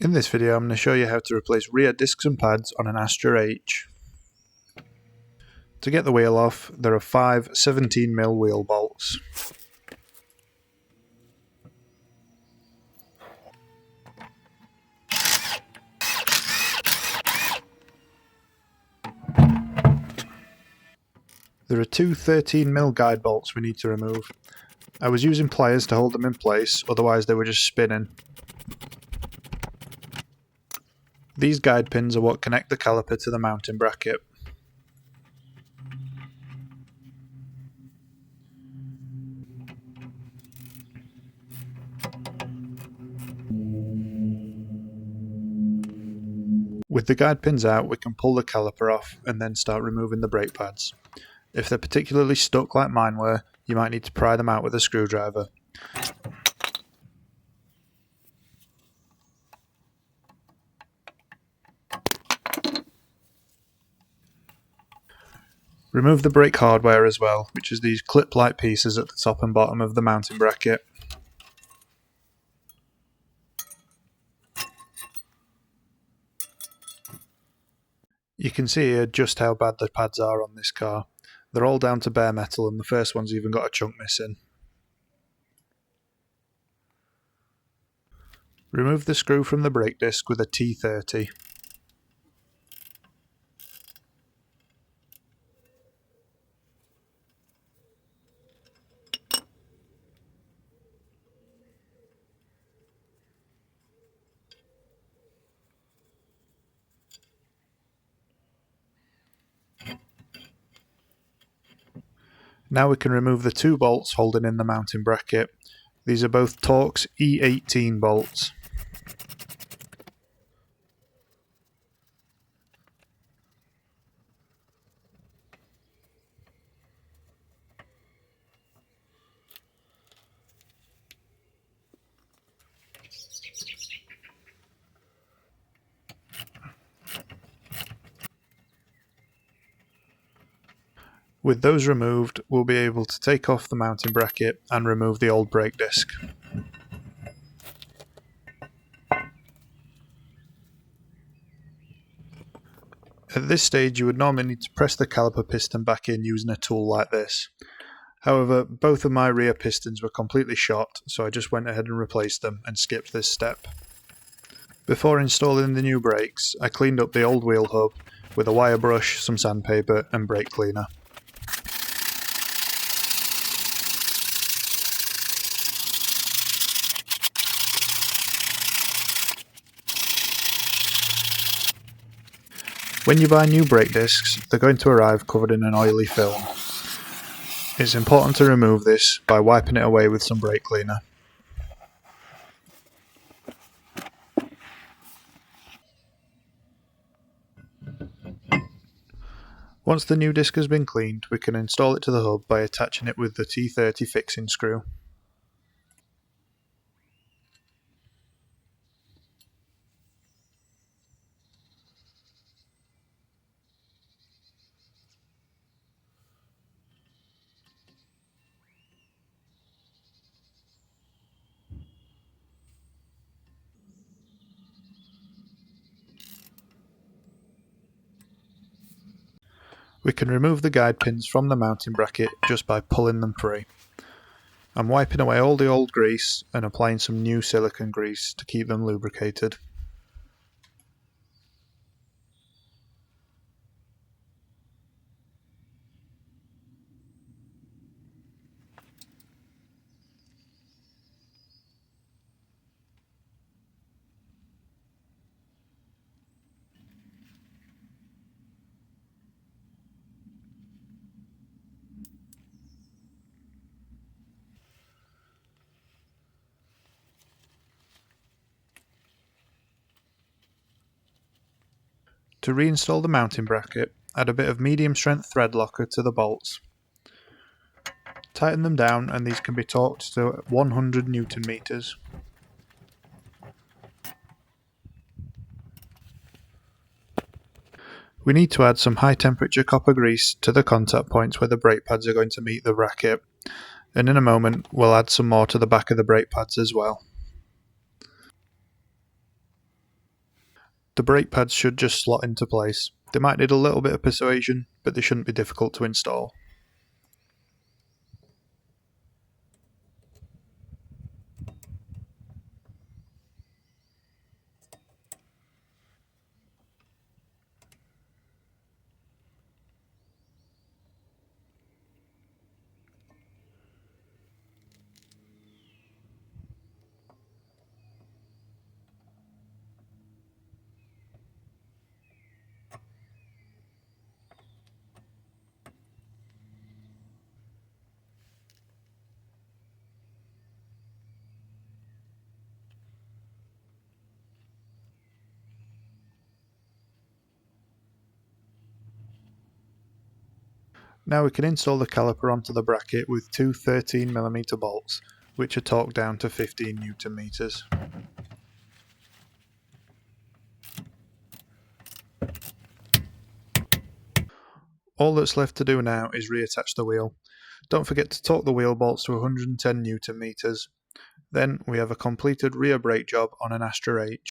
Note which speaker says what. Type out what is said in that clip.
Speaker 1: In this video I'm going to show you how to replace rear discs and pads on an Astra H. To get the wheel off, there are 5 17mm wheel bolts. There are 2 13mm guide bolts we need to remove. I was using pliers to hold them in place, otherwise they were just spinning. These guide pins are what connect the caliper to the mounting bracket. With the guide pins out, we can pull the caliper off and then start removing the brake pads. If they're particularly stuck like mine were, you might need to pry them out with a screwdriver. Remove the brake hardware as well, which is these clip-like pieces at the top and bottom of the mounting bracket. You can see here just how bad the pads are on this car. They're all down to bare metal and the first one's even got a chunk missing. Remove the screw from the brake disc with a T30. Now we can remove the 2 bolts holding in the mounting bracket. These are both Torx E18 bolts. With those removed, we'll be able to take off the mounting bracket and remove the old brake disc. At this stage you would normally need to press the caliper piston back in using a tool like this. However, both of my rear pistons were completely shot, so I just went ahead and replaced them and skipped this step. Before installing the new brakes, I cleaned up the old wheel hub with a wire brush, some sandpaper and brake cleaner. When you buy new brake discs, they're going to arrive covered in an oily film. It's important to remove this by wiping it away with some brake cleaner. Once the new disc has been cleaned, we can install it to the hub by attaching it with the T30 fixing screw. We can remove the guide pins from the mounting bracket just by pulling them free. I'm wiping away all the old grease and applying some new silicone grease to keep them lubricated. To reinstall the mounting bracket, add a bit of medium strength thread locker to the bolts. Tighten them down and these can be torqued to 100 Newton meters. We need to add some high temperature copper grease to the contact points where the brake pads are going to meet the bracket, and in a moment we'll add some more to the back of the brake pads as well. The brake pads should just slot into place. They might need a little bit of persuasion, but they shouldn't be difficult to install. Now we can install the caliper onto the bracket with two 13mm bolts, which are torqued down to 15 Newton meters. All that's left to do now is reattach the wheel. Don't forget to torque the wheel bolts to 110 Newton meters. Then we have a completed rear brake job on an Astra 8.